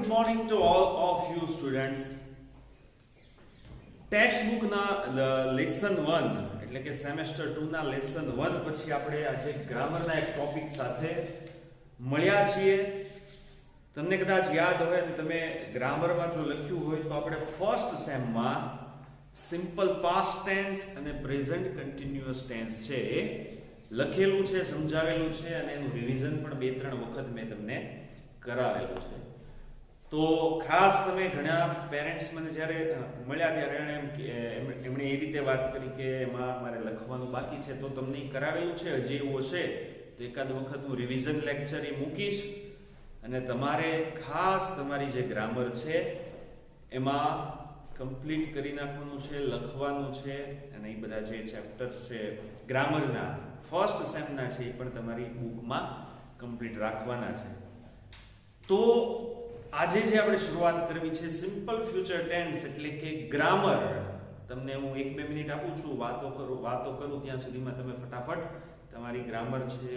good morning to all of you students. Text book ના lesson 1 એટલે કે semester 2 ના લેસન 1 પછી આપણે આજે ગ્રામર ના એક ટોપિક સાથે મળ્યા છીએ. તમને કદાચ યાદ હોય અને તમે ગ્રામર માં જો લખ્યું હોય તો આપણે ફર્સ્ટ સેમ માં સિમ્પલ પાસ્ટ ટેન્સ અને પ્રેઝન્ટ કન્ટિન્યુઅસ ટેન્સ છે લખેલું છે, સમજાવેલું છે અને એનું રિવિઝન પણ 2-3 વખત મેં તમને કરાવેલું છે. તો ખાસ તમે ઘણા પેરેન્ટ્સ મને જ્યારે મળ્યા ત્યારે એમણે એ રીતે વાત કરી કે એમાં મારે લખવાનું બાકી છે, તો તમને કરાવેલું છે. હજી એવું હશે તો એકાદ વખત હું રિવિઝન લેક્ચર એ મૂકીશ અને તમારે ખાસ તમારી જે ગ્રામર છે એમાં કમ્પ્લીટ કરી નાખવાનું છે, લખવાનું છે અને એ બધા જે ચેપ્ટર્સ છે ગ્રામરના ફર્સ્ટ સેમના છે એ પણ તમારી બુકમાં કમ્પ્લીટ રાખવાના છે. તો આજે જે આપણે શરૂઆત કરવી છે સિમ્પલ ફ્યુચર ટેન્સ એટલે કે ગ્રામર. તમને હું 1-2 મિનિટ આપું છું, વાતો કરું ત્યાં સુધીમાં તમે ફટાફટ તમારી ગ્રામર છે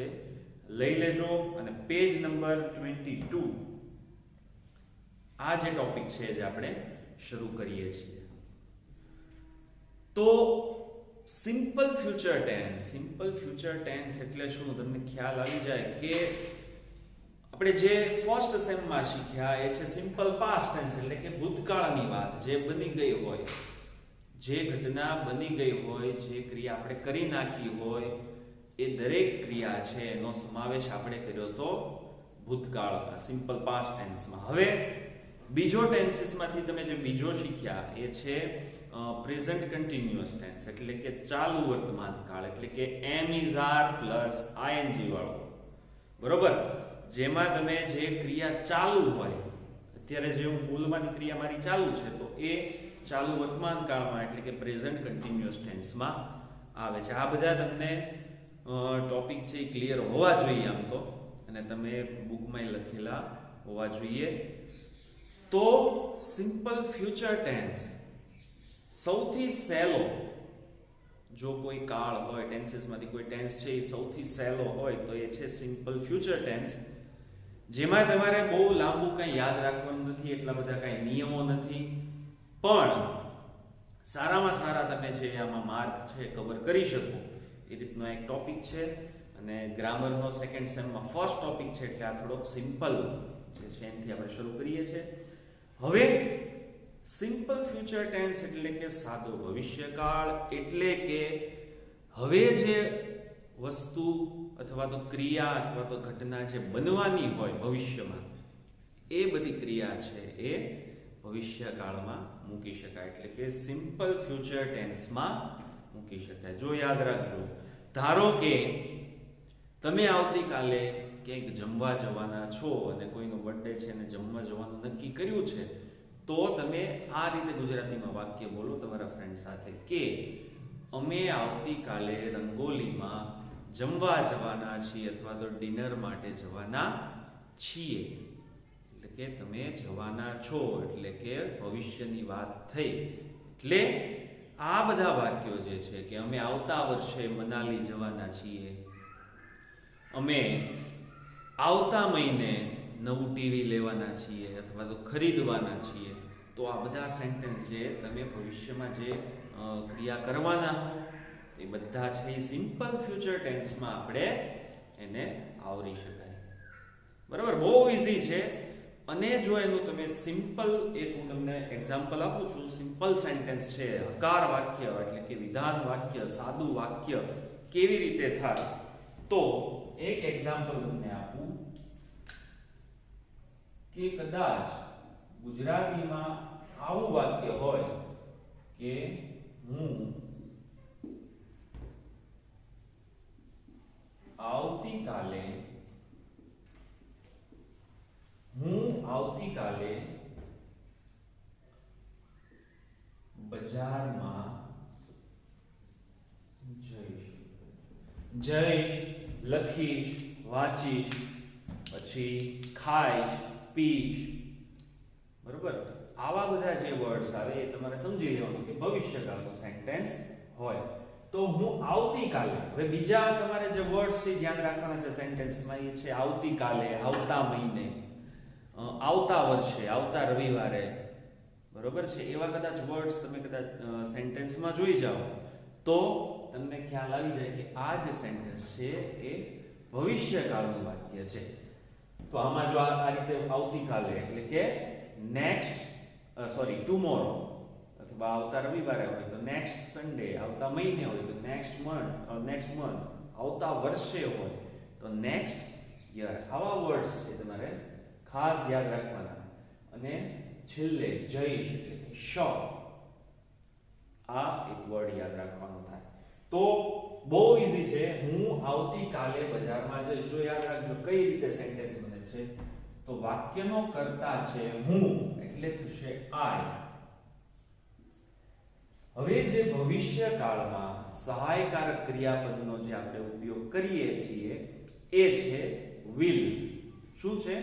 લઈ લેજો અને પેજ નંબર 22 આ જે ટોપિક છે જે આપણે શરૂ કરીએ છીએ. તો સિમ્પલ ફ્યુચર ટેન્સ એટલે શું તમને ખ્યાલ આવી જાય કે આપણે જે ફર્સ્ટ સેમમાં શીખ્યા એ છે સિમ્પલ પાસ્ટ ટેન્સ એટલે કે ભૂતકાળની વાત, જે બની ગઈ હોય, જે ઘટના બની ગઈ હોય, જે ક્રિયા આપણે કરી નાખી હોય એ દરેક ક્રિયા છે એનો સમાવેશ આપણે કર્યો તો ભૂતકાળમાં સિમ્પલ પાસ્ટ ટેન્સમાં. હવે બીજો ટેન્સીસમાંથી તમે જે બીજો શીખ્યા એ છે પ્રેઝન્ટ કન્ટિન્યુઅસ ટેન્સ એટલે કે ચાલુ વર્તમાન કાળ એટલે કે એમ ઇઝ આર પ્લસ આઈએનજી વાળો. બરોબર, જેમાં તમે જે ક્રિયા ચાલુ હોય, અત્યારે જે હું બોલવાની ક્રિયા મારી ચાલુ છે તો એ ચાલુ વર્તમાન કાળમાં એટલે કે પ્રેઝન્ટ કન્ટિન્યુઅસ ટેન્સમાં આવે છે. આ બધા તમને ટોપિક છે એ ક્લિયર હોવા જોઈએ આમ તો, અને તમે બુકમાં લખેલા હોવા જોઈએ. તો સિમ્પલ ફ્યુચર ટેન્સ સૌથી સહેલો જો કોઈ કાળ હોય, ટેન્સીસમાંથી કોઈ ટેન્સ છે એ સૌથી સહેલો હોય તો એ છે સિમ્પલ ફ્યુચર ટેન્સ, જેમાં તમારે બહુ લાંબુ કંઈ યાદ રાખવાનું નથી, એટલા બધા કંઈ નિયમો નથી, પણ સારામાં સારા તમે જે આમાં માર્ક છે કવર કરી શકો એ રીતનો એક ટોપિક છે. અને ગ્રામરનો સેકન્ડ સેમમાં ફર્સ્ટ ટોપિક છે એટલે આ થોડોક સિમ્પલ જે છે એનાથી આપણે શરૂ કરીએ છીએ. હવે સિમ્પલ ફ્યુચર ટેન્સ એટલે કે સાદો ભવિષ્યકાળ એટલે કે હવે જે વસ્તુ અથવા તો ક્રિયા અથવા તો ઘટના જે બનવાની હોય ભવિષ્યમાં એ બધી ક્રિયા છે એ ભવિષ્યકાળમાં મૂકી શકાય એટલે કે સિમ્પલ ફ્યુચર ટેન્સમાં મૂકી શકાય. જો યાદ રાખજો, ધારો કે તમે આવતીકાલે ક્યાંક જમવા જવાના છો અને કોઈનો બર્થડે છે અને જમવા જવાનું નક્કી કર્યું છે, તો તમે આ રીતે ગુજરાતીમાં વાક્ય બોલો તમારા ફ્રેન્ડ સાથે કે અમે આવતીકાલે રંગોલીમાં જમવા જવાના છીએ અથવા તો ડિનર માટે જવાના છીએ. એટલે કે તમે જવાના છો એટલે કે ભવિષ્યની વાત થઈ. એટલે આ બધા વાક્યો જે છે કે અમે આવતા વર્ષે મનાલી જવાના છીએ, અમે આવતા મહિને નવું ટીવી લેવાના છીએ અથવા તો ખરીદવાના છીએ, તો આ બધા સેન્ટેન્સ જે તમે ભવિષ્યમાં જે ક્રિયા કરવાના હો એ બધા છે એ સિમ્પલ ફ્યુચર ટેન્સમાં આપણે એને આવરી શકાય. બરાબર, બહુ ઇઝી છે. અને જો એનું તમે સિમ્પલ એક હું તમને એક્ઝામ્પલ આપું છું, સિમ્પલ સેન્ટેન્સ છે, હકાર વાક્ય એટલે કે વિધાન વાક્ય, સાદું વાક્ય કેવી રીતે થાય, તો એક એક્ઝામ્પલ તમને આપું કે કદાચ ગુજરાતીમાં આવું વાક્ય હોય કે હું આવતીકાલે બજારમાં જઈશ, લખીશ, વાંચીશ, પછી ખાઈશ, પીશ. બરોબર, આવા બધા જે વર્ડ્સ આવે એ તમારે સમજી લેવાનું કે ભવિષ્યકાળનો સેન્ટેન્સ હોય. તો હું આવતીકાલે, હવે બીજા તમારે જે વર્ડ્સ છે ધ્યાન રાખવાના છે સેન્ટેન્સમાં, એ છે આવતીકાલે, આવતા મહિને, આવતા વર્ષે, આવતા રવિવારે, બરોબર છે, એવા કદાચ વર્ડ્સ તમે કદાચ સેન્ટેન્સમાં જોઈ જાઓ તો તમને ખ્યાલ આવી જાય કે આ જે સેન્ટેન્સ છે એ ભવિષ્યકાળનું વાક્ય છે. તો આમાં જો આ રીતે આવતીકાલે એટલે કે ટુમોરો, અથવા આવતા રવિવારે હોય તો નેક્સ્ટ સન્ડે, આવતા મહિને હોય તો નેક્સ્ટ મંથ, આવતા વર્ષે હોય તો નેક્સ્ટ યર. આવા વર્ડ્સ છે તમારે ખાસ યાદ રાખવાના. અને છેલ્લે જઈશ એટલે કે શ, આ એક વર્ડ યાદ રાખવાનો થાય. તો બહુ ઈઝી છે. હું આવતીકાલે બજારમાં જઈશ. જો યાદ રાખજો કઈ રીતે સેન્ટેન્સ બને છે. તો વાક્યનો કર્તા છે હું, એટલે થશે આઈ. હવે જે ભવિષ્ય કાળમાં સહાયકારક ક્રિયાપદનો જે આપણે ઉપયોગ કરીએ છીએ એ છે will. શું છે?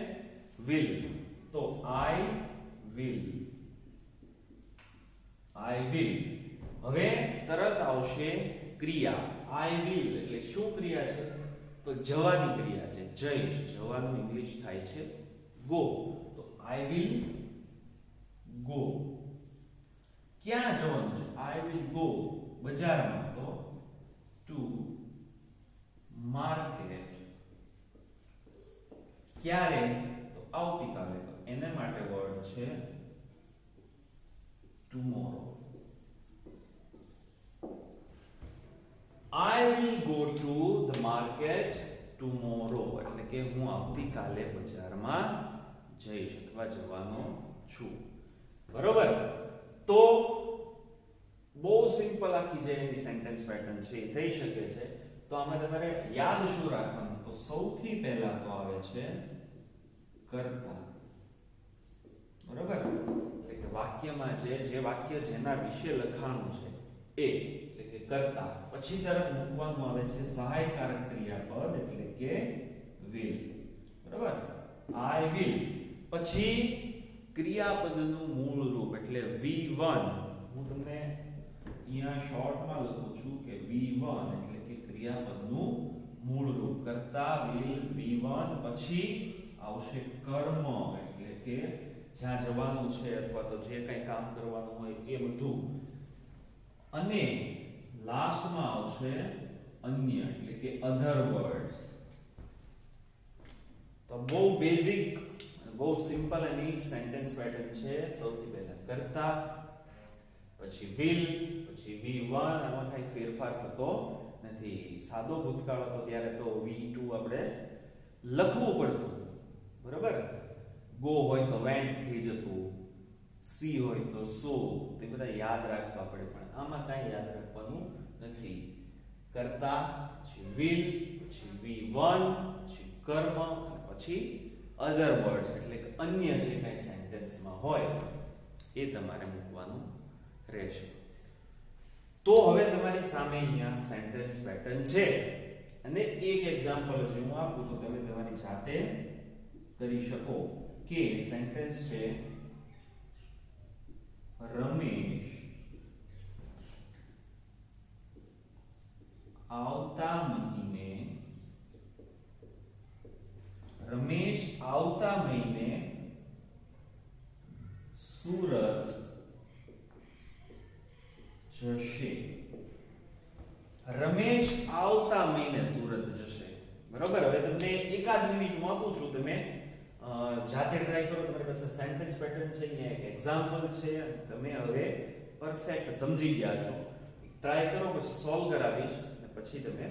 will. તો I will. હવે તરત આવશે ક્રિયા. I will એટલે શું ક્રિયા છે? તો જવાની ક્રિયા છે. જઈશ, જવાનું ઇંગ્લિશ થાય છે go. તો I will go. ક્યાં જવાનું છે? I will go બજારમાં, તો to market. ક્યારે? તો આવતીકાલે. તો એને માટે વર્ડ છે tomorrow. I will go to the market tomorrow એટલે કે હું આવતીકાલે બજારમાં જઈશ અથવા જવાનો છું. બરોબર? તો બહુ સિમ્પલ આખી જે એની સેન્ટેન્સ પેટર્ન છે એ થઈ શકે છે. તો આમાં તમારે યાદ શું રાખવાનું? તો સૌથી પહેલા તો આવે છે કર્તા. બરોબર? એટલે કે વાક્યમાં જે વાક્ય જેના વિશે લખાણું છે એ એટલે કે કર્તા. પછી તરત મૂકવાનું આવે છે સહાયકારક ક્રિયાપદ એટલે કે will. બરોબર? I will. પછી ક્રિયાપદનું મૂળ રૂપ એટલે V1. હું તમને અહીંયા શોર્ટમાં લખું છું કે V1 એટલે કે ક્રિયાપદનું મૂળ રૂપ. કર્તા will V1. પછી આવશે કર્મ એટલે કે જ્યાં જવાનું છે અથવા તો જે કંઈ કામ કરવાનું હોય એ બધું. અને લાસ્ટમાં આવશે અન્ય એટલે કે અધર વર્ડ્સ. તો બહુ બેઝિક, બહુ સિમ્પલ અને સેન્ટેન્સ પેટર્ન છે. સૌથી પહેલા કર્તા, પછી will, પછી V1. આમાં કઈ ફેરફાર થતો નથી. સાદો ભૂતકાળ હતો ત્યારે તો V2 આપણે લખવું પડતું. બરોબર? go હોય તો went થઈ જતું, see હોય તો saw. તે બધા યાદ રાખવા પડે, પણ આમાં કાંઈ યાદ રાખવાનું નથી. કર્તા, પછી will, પછી V1, પછી કર્મ, પછી અધર વર્ડ્સ એટલે કે અન્ય જે કંઈ સેન્ટેન્સમાં હોય એ તમારે મૂકવાનું રહેશે. તો હવે તમારી સામે અહીંયા સેન્ટેન્સ પેટર્ન છે અને એક એક્ઝામ્પલ જો હું આપું તો તમે તમારી જાતે કરી શકો કે સેન્ટેન્સ છે રમેશ આવતા મહિને સુરત જશે. રમેશ આવતા મહિને સુરત જશે. બરોબર? હવે તમને એકાદ મિનિટ હું આપું છું, તમે જાતે ટ્રાય કરો. તમારી પાસે સેન્ટેન્સ પેટર્ન છે, અહીંયા એક એક્ઝામ્પલ છે, તમે હવે પરફેક્ટ સમજી ગયા છો. ટ્રાય કરો, પછી સોલ્વ કરાવીશ અને પછી તમે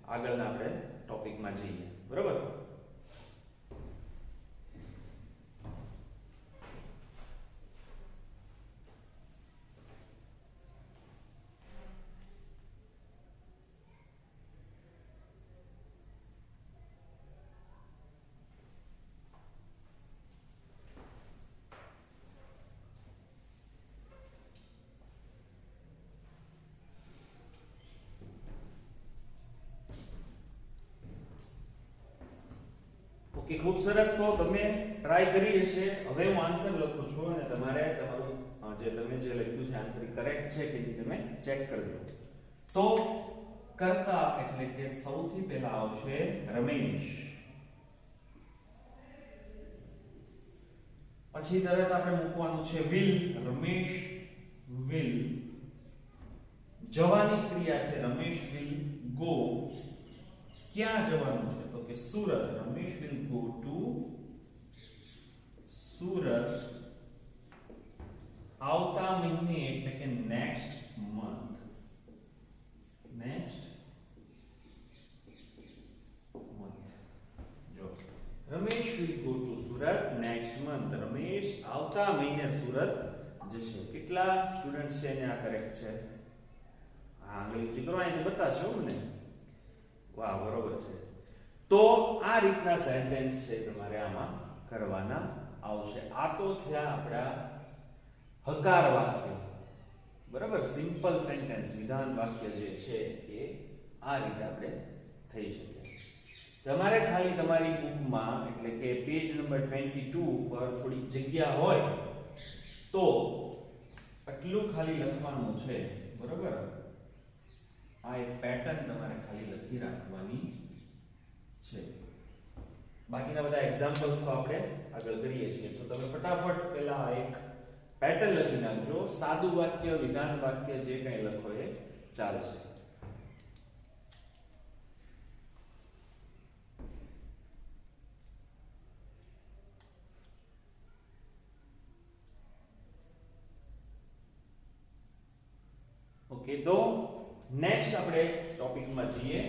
આગળના આપણે ટોપિકમાં જઈએ. બરોબર? ઓકે, ખૂબ સરસ. તો તમે ટ્રાય કરી હશે. હવે હું આન્સર લખું છું અને તમારે તમારું તમે જે લખ્યું છે આન્સર કરેક્ટ છે કે નહીં તમે ચેક કરજો. તો કર્તા એટલે કે સૌથી પહેલા આવશે રમેશ. પછી તરત આપણે મૂકવાનું છે will. રમેશ will જવાની જ ક્રિયા છે. Ramesh will go. ક્યાં જવાનું છે? તો કે Surat. Ramesh will go to Surat આવતા મહિને એટલે કે નેક્સ્ટ મંથ. Next month. જો Ramesh will go to Surat next month. Ramesh આવતા મહિને સુરત જશે. કેટલા સ્ટુડન્ટ્સ છે ને આ કરેક્ટ છે? હા, આંગળી કરો અહીંથી બતાવશો ને. વાહ, બરોબર છે. તો આ રીતના સેન્ટેન્સ છે તમારે આમાં કરવાના આવશે. આ તો થયા આપણા હકાર વાક્ય. બરાબર, સિમ્પલ સેન્ટેન્સ વિધાન વાક્ય જે છે એ આ રીતે આપણે થઈ શકે. તમારે ખાલી તમારી બુકમાં એટલે કે પેજ નંબર 22 પર થોડી જગ્યા હોય તો આટલું ખાલી લખવાનું છે. બરાબર, આ એક પેટર્ન તમારે ખાલી લખી રાખવાની છે. બાકીના બધા એક્ઝામ્પલ્સ તો આપણે આગળ કરીએ છીએ. તો તમે ફટાફટ પહેલા એક પેટર્ન લખી નાખજો. સાદું વાક્ય, વિધાન વાક્ય જે કંઈ લખો એ ચાલશે. ઓકે, તો નેક્સ્ટ આપણે ટોપિકમાં જઈએ.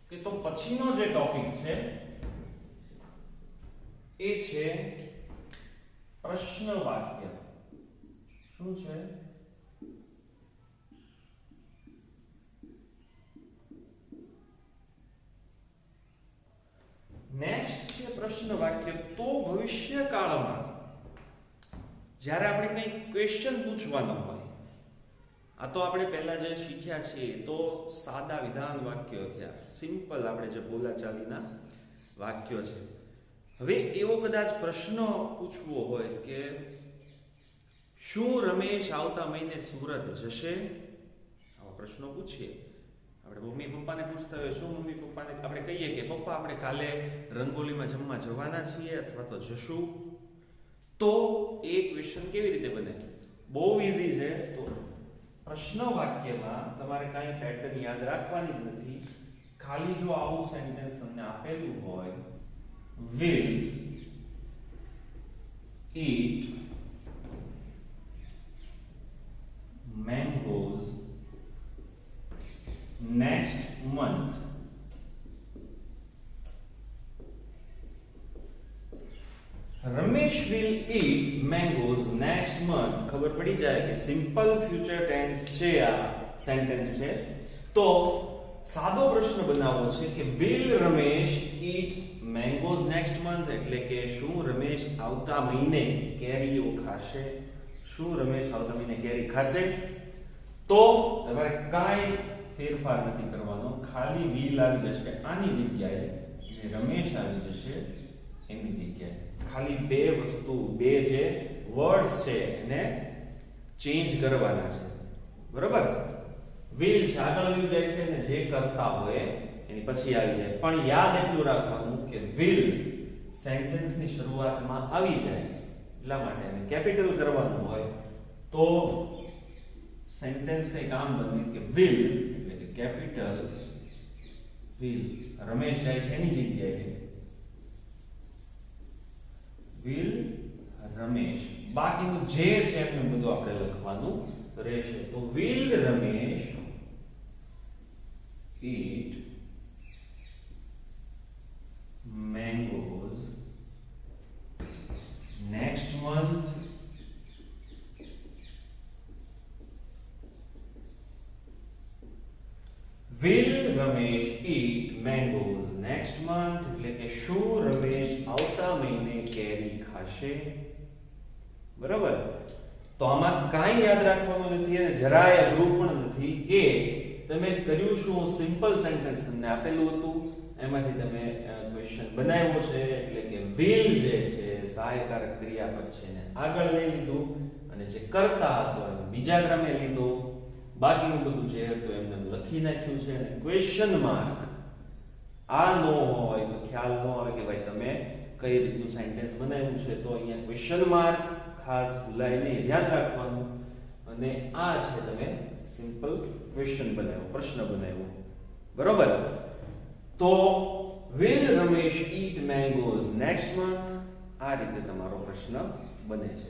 કે તો પછીનો જે ટોપિક છે એ છે પ્રશ્ન વાક્ય. શું છે? નેક્સ્ટ છે પ્રશ્ન વાક્ય. તો ભવિષ્યકાળમાં જ્યારે આપણે કંઈ ક્વેશ્ચન પૂછવાનો હોય, આ તો આપણે પહેલા જે શીખ્યા છીએ તો સાદા વિધાન વાક્યો થયા, સિમ્પલ આપણે જે બોલાચાલીના વાક્યો છે. હવે એવો કદાચ પ્રશ્ન પૂછવો હોય કે શું રમેશ આવતા મહિને સુરત જશે? આવા પ્રશ્નો પૂછીએ. આપણે મમ્મી પપ્પાને પૂછતા હોય, શું મમ્મી પપ્પાને આપણે કહીએ કે પપ્પા આપણે કાલે રંગોલીમાં જમવા જવાના છીએ અથવા તો જશું, તો એ ક્વેશ્ચન કેવી રીતે બને? બહુ ઈઝી છે. તો પ્રશ્ન વાક્યમાં તમારે કાંઈ પેટર્ન યાદ રાખવાની જ નથી. ખાલી જો આવું સેન્ટેન્સ તમને આપેલું હોય, will eat mangoes next month. Ramesh will eat mangoes next month. ખબર પડી જાય કે સિમ્પલ ફ્યુચર ટેન્સ છે, આ સેન્ટેન્સ છે. તો સાદો પ્રશ્ન બનાવવો છે કે will Ramesh eat mangoes next month, એટલે કે શું રમેશ આવતા મહિને કેરીઓ ખાશે? શું રમેશ આવતા મહિને કેરી ખાશે? તો તમારે કાંઈ ફેરફાર નથી કરવાનો. ખાલી will આવી જશે આની જગ્યાએ, જે રમેશ આવી જશે એની જગ્યાએ. ખાલી બે વસ્તુ, બે જે વર્ડ્સ છે એને ચેન્જ કરવાના છે. બરોબર, will છે આગળ આવી જાય છે અને જે કરતા હોય એની પછી આવી જાય. પણ યાદ એટલું રાખવાનું કે will સેન્ટેન્સની શરૂઆતમાં આવી જાય એટલા માટે એને કેપિટલ કરવાનું હોય તો સેન્ટેન્સ કઈ કામ બને કે will એટલે કે કેપિટલ will. રમેશ જાય છે એની જગ્યાએ will રમેશ. બાકીનું જે છે એમને બધું આપણે લખવાનું રહેશે. તો will Ramesh eat mangoes next month will Ramesh eat mangoes next month એટલે કે શું રમેશ આવતા મહિને કેરી ખાશે? બરાબર. તો આમાં કાંઈ યાદ રાખવાનું નથી અને જરાય અઘરું પણ નથી કે તમે કર્યું શું, સિમ્પલ સેન્ટેન્સ તમને આપેલું હતું, એમાંથી તમે ક્વેશ્ચન બનાવ્યો છે, એટલે કે will જે છે સહાયકારક ક્રિયાપદ છે ને આગળ લઈ લીધું, અને જે કરતા હતો એને બીજા ક્રમે લીધો, બાકીનું બધું જે હતું એમને લખી નાખ્યું છે, અને ક્વેશ્ચન માર્ક આ નો હોય તો ખ્યાલ ન આવે કે ભાઈ તમે કઈ રીતનું સેન્ટેન્સ બનાવ્યું છે, તો અહીંયા ક્વેશ્ચન માર્ક ખાસ ભૂલાય નહીં, ધ્યાન રાખવાનું. અને આ છે તમે સિમ્પલ ક્વેશ્ચન બનાવ્યો, પ્રશ્ન બનાવ્યો, બરોબર. તો will Ramesh eat mangoes next month? આ રીતે તમારો પ્રશ્ન બને છે.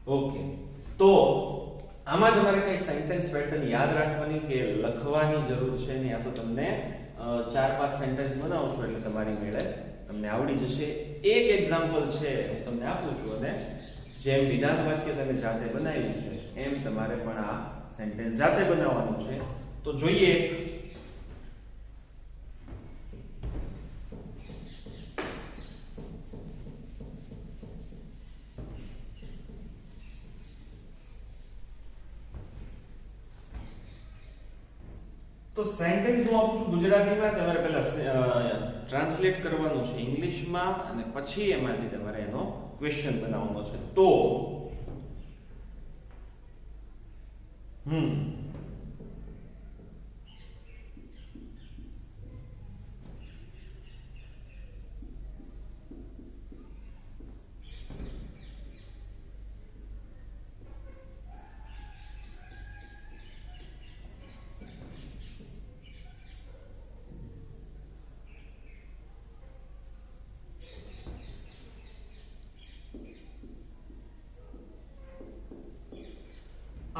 ઓકે, તો આમાં તમારે કઈ સેન્ટેન્સ પેટર્ન યાદ રાખવાની કે લખવાની જરૂર છે ને, આ તો તમને 4-5 સેન્ટેન્સ બનાવશો એટલે તમારી મેળે તમને આવડી જશે. એક એક્ઝામ્પલ છે હું તમને આપું છું, અને જેમ વિધાન વાક્ય તમે જાતે બનાવ્યું છે એમ તમારે પણ આ સેન્ટેન્સ જાતે બનાવવાનું છે. તો જોઈએ. તો સેન્ટેન્સ હું આપું છું ગુજરાતીમાં, તમારે પહેલા ટ્રાન્સલેટ કરવાનું છે ઇંગ્લિશમાં, અને પછી એમાંથી તમારે એનો ક્વેશ્ચન બનાવવાનો છે. તો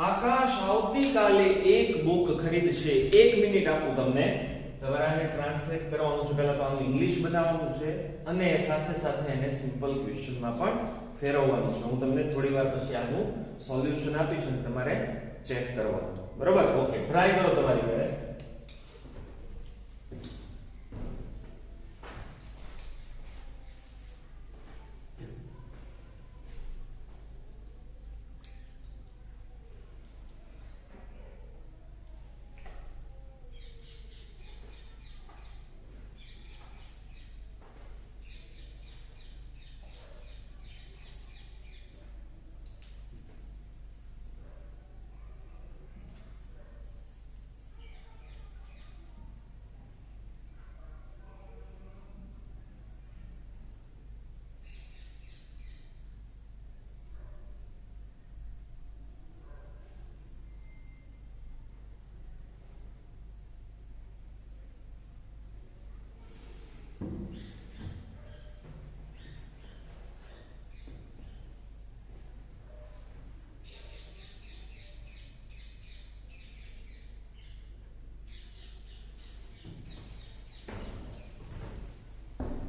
આકાશ આવતીકાલે એક બુક ખરીદશે. 1 મિનિટ આપું તમને, તમારે આને ટ્રાન્સલેટ કરવાનું છે. પહેલા તો આનું ઇંગ્લિશ બનાવવાનું છે, અને સાથે સાથે એને સિમ્પલ ક્વેશ્ચનમાં પણ ફેરવવાનું છે. હું તમને થોડી વાર પછી આનું સોલ્યુશન આપીશ અને તમારે ચેક કરવાનું, બરોબર. ઓકે, ટ્રાય કરો તમારી ઘરે.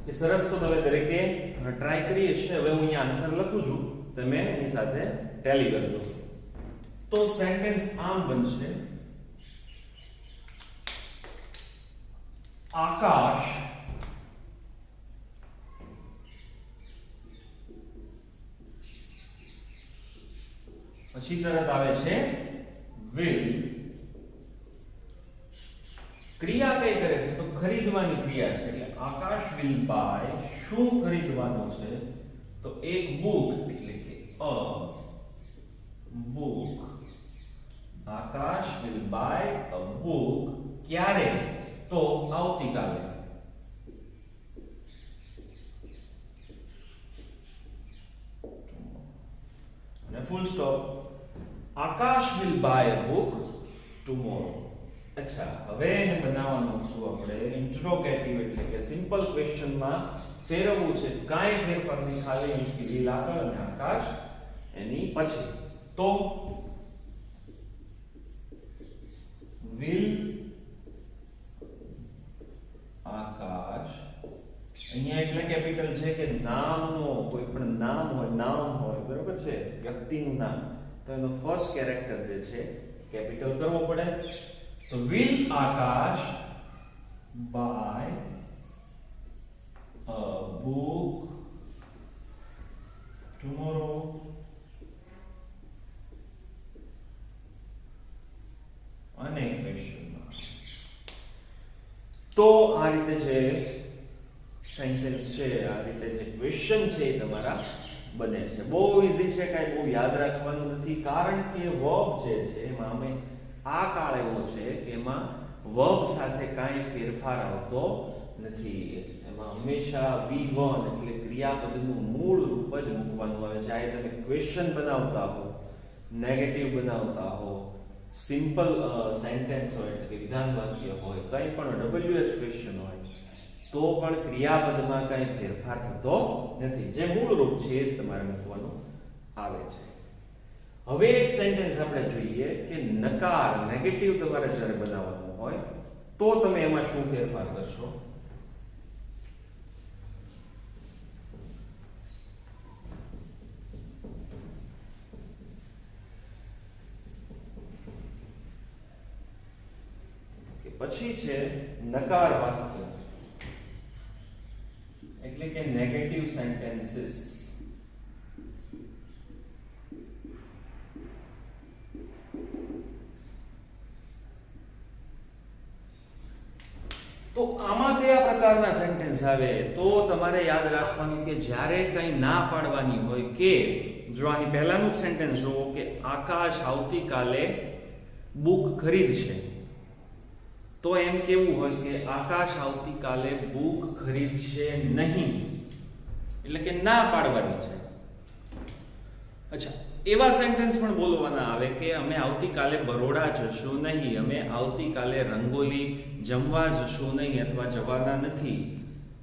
કે સરસ, તો તમે દરેકે ટ્રાય કરીએ છે. હવે હું અહીંયા આન્સર લખું છું, તમે એની સાથે ટેલી કરજો. તો સેન્ટેન્સ આમ બનશે: આકાશ પછી તરત આવે છે will. ક્રિયા કઈ કરે છે? તો ખરીદવાની ક્રિયા છે. એટલે આકાશ will buy, શું ખરીદવાનું છે? તો એક બુક, એટલે કે a book. Akash will buy a book. ક્યારે? તો આવતીકાલે. અને full stop. Akash will buy a book tomorrow. અચ્છા, હવે એને બનાવવાનું શું આપણે? ઇન્ટ્રોગેટિવ, એટલે કે સિમ્પલ ક્વેશ્ચનમાં ફેરવવું છે. કાંઈ ફેરફાર નહીં, ખાલી will આગળ અને આકાશ એની પછી. તો will આકાશ, અહીંયા એટલે કેપિટલ છે કે નામનો કોઈ પણ નામ હોય, નામ હોય, બરોબર છે, વ્યક્તિનું નામ, તો એનો ફર્સ્ટ કેરેક્ટર જે છે કેપિટલ કરવો પડે. તો will Akash buy a book tomorrow? અને ક્વેશ્ચન માર્ક. તો આ રીતે જે સેન્ટેન્સ છે, આ રીતે જે ક્વેશ્ચન છે એ તમારા બને છે. બહુ ઈઝી છે, કાંઈ બહુ યાદ રાખવાનું નથી, કારણ કે વર્બ જે છે એમાં અમે આ કાળ એવો છે કે એમાં વર્બ સાથે કાંઈ ફેરફાર આવતો નથી. એમાં હંમેશા V1 એટલે ક્રિયાપદનું મૂળ રૂપ જ મૂકવાનું આવે. ચાહે તમે ક્વેશ્ચન બનાવતા હો, નેગેટિવ બનાવતા હો, સિમ્પલ સેન્ટેન્સ હોય એટલે કે વિધાન વાક્ય હોય, કંઈ પણ WH ક્વેશ્ચન હોય, તો પણ ક્રિયાપદમાં કંઈ ફેરફાર થતો નથી. જે મૂળ રૂપ છે એ જ તમારે મૂકવાનું આવે છે. હવે એક સેન્ટેન્સ આપણે જોઈએ કે નકાર નેગેટિવ તમારે જ્યારે બનાવવાનું હોય તો તમે એમાં શું ફેરફાર કરશો. પછી છે નકાર વાક્ય એટલે કે નેગેટિવ સેન્ટેન્સીસ. તો આમાં કયા પ્રકારના સેન્ટેન્સ આવે? તો તમારે યાદ રાખવાનું કે જ્યારે કંઈ ના પાડવાની હોય કે જો આની પહેલાનું સેન્ટેન્સ જુઓ કે આકાશ આવતીકાલે બુક ખરીદશે, તો એમ કેવું હોય કે આકાશ આવતીકાલે બુક ખરીદશે નહીં, એટલે કે ના પાડવાની છે. અચ્છા, એવા સેન્ટેન્સ પણ બોલવાના આવે કે અમે આવતીકાલે બરોડા જશું નહીં, અમે આવતીકાલે રંગોલી જમવા જશું નહીં અથવા જવાના નથી.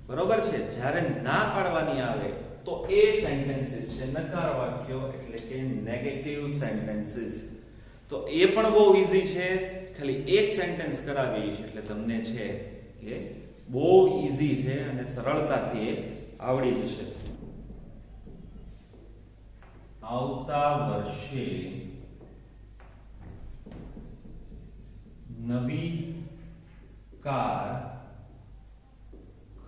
બરોબર છે? જ્યારે ના પાડવાની આવે તો એ સેન્ટેન્સીસ છે નકાર વાક્યો એટલે કે નેગેટિવ સેન્ટેન્સીસ. તો એ પણ બહુ ઈઝી છે, ખાલી એક સેન્ટેન્સ કરાવીએ છીએ એટલે તમને છે એ બહુ ઈઝી છે અને સરળતાથી આવડી જશે. આવતા વર્ષે નવી કાર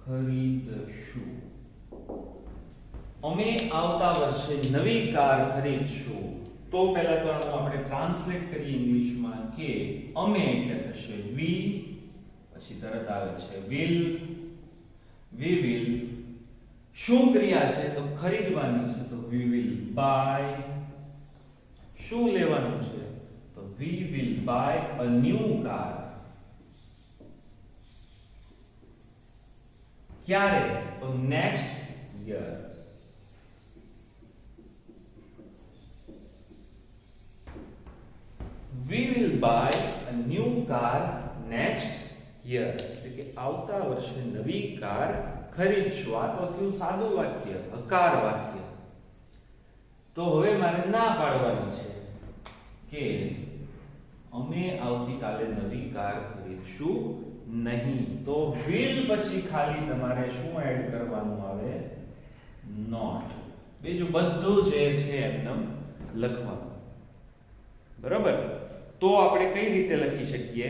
ખરીદશું. અમે આવતા વર્ષે નવી કાર ખરીદશું. તો પહેલા તો આપણે ટ્રાન્સલેટ કરીએ ઇંગ્લિશમાં કે અમે એટલે થશે વી, પછી તરત આવે છે will, we will. શું ક્રિયા છે? તો ખરીદવાની છે, તો we will buy. શું લેવાનું છે? તો we will buy a new car. ક્યારે? તો next year. We will buy a new car next year. એટલે કે આવતા વર્ષે નવી કાર ખરીદશું. આ તો થયું સાદું વાક્ય, હકાર વાક્ય. તો હવે મારે ના પાડવાની છે કે અમે આવતીકાલે નવી કાર ખરીદશું નહીં. તો will પછી ખાલી તમારે શું એડ કરવાનું આવે? not. બીજું બધું જે છે એમનેમ લખવાનું. બરાબર? તો આપણે કઈ રીતે લખી શકીએ?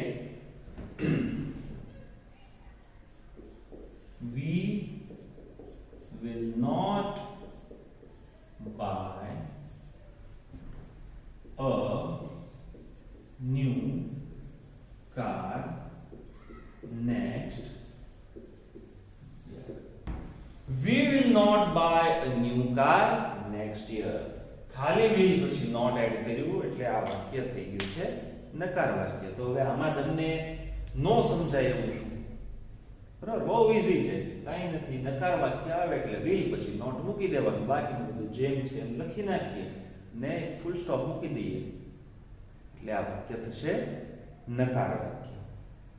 We will not buy a new car next year. We will not buy a new car next year. ખાલી will પછી not એડ કર્યું એટલે આ વાક્ય થઈ ગયું છે નકાર વાક્ય. તો હવે આમાં તમને નો સમજાય એવું શું? બરાબર? બહુ ઈઝી છે, કાંઈ નથી. નકાર વાક્ય આવે એટલે will પછી not મૂકી દેવાનું, બાકીનું બધું જેમ છે એમ લખી નાખીએ ને ફૂલ સ્ટોપ મૂકી દઈએ એટલે આ વાક્ય થશે નકાર વાક્ય.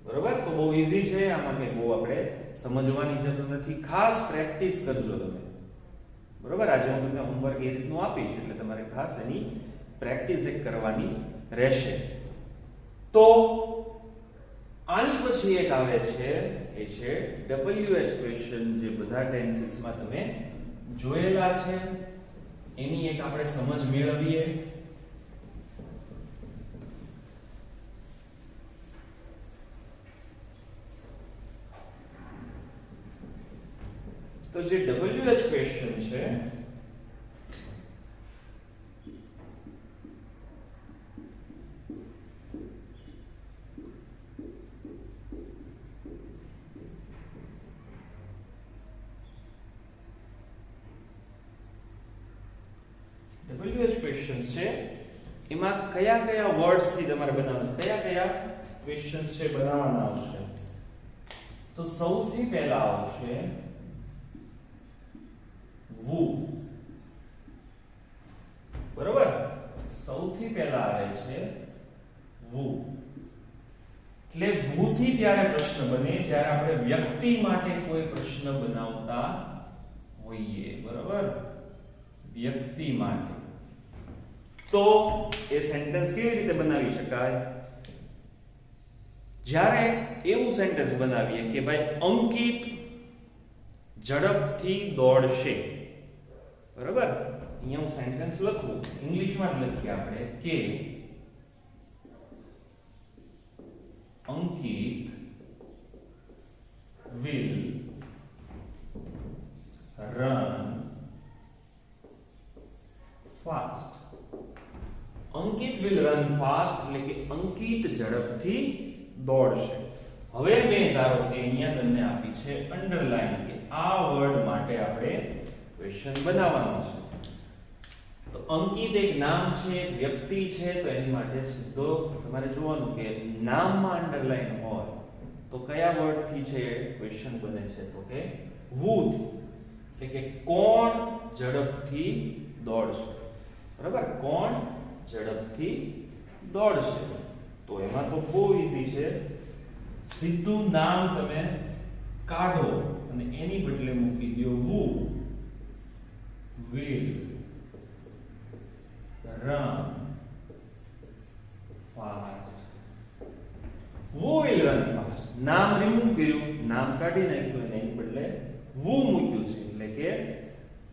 બરાબર? તો બહુ ઈઝી છે, આમાં કંઈ બહુ આપણે સમજવાની જરૂર નથી. ખાસ પ્રેક્ટિસ કરજો તમે. બરોબર? આજે હું તમને હોમવર્ક એ રીતનું આપીશ એટલે તમારે ખાસ એની પ્રેક્ટિસ એક કરવાની રહેશે. તો આની પછી એક આવે છે એ છે WH ક્વેશ્ચન, જે બધા ટેન્સીસમાં તમે જોયેલા છે. એની એક આપણે સમજ મેળવીએ. તો જે WH ક્વેશ્ચન છે ક્વેશ્ચન્સ છે એમાં કયા કયા વર્ડ્સ થી તમારે બનાવવાના, કયા કયા ક્વેશ્ચન્સ છે બનાવવાના આવશે. તો સૌથી પહેલા આવશે વુ. બરોબર, સૌથી પહેલા આવે છે વુ. એટલે વુ થી ત્યારે પ્રશ્ન બને જ્યારે આપણે વ્યક્તિ માટે કોઈ પ્રશ્ન બનાવતા હોઈએ. બરોબર, વ્યક્તિ માટે. તો એ સેન્ટેન્સ કેવી રીતે બનાવી શકાય? જ્યારે એવું સેન્ટેન્સ બનાવીએ કે ભાઈ અંકિત ઝડપથી દોડશે. બરોબર, અહીંયા હું સેન્ટેન્સ લખું, ઇંગ્લિશમાં જ લખીએ આપણે કે અંકિત will run fast. Ankit will run fast એટલે કે અંકિત ઝડપથી દોડશે. હવે મેં ધારો કે અહીંયા તમને આપી છે અંડરલાઈન કે આ વર્ડ માટે આપણે ક્વેશ્ચન બનાવવાનો છે. તો અંકિત એક નામ છે, એક વ્યક્તિ છે, તો એની માટે સીધો તમારે જોવાનું કે નામમાં અંડરલાઈન હોય તો કયા વર્ડ થી છે ક્વેશ્ચન બને છે, તો કે વુ એટલે કે કોણ ઝડપથી દોડશે. બરાબર, કોણ ઝડપથી દોડશે. તો એમાં તો બહુ ઈઝી છે, સીધું નામ તમે કાઢો અને એની બદલે મૂકી દો વુ will run fast. who will run fast. નામ રિમૂવ કર્યું, નામ કાઢી નાખ્યું અને એની બદલે who મૂક્યું છે. એટલે કે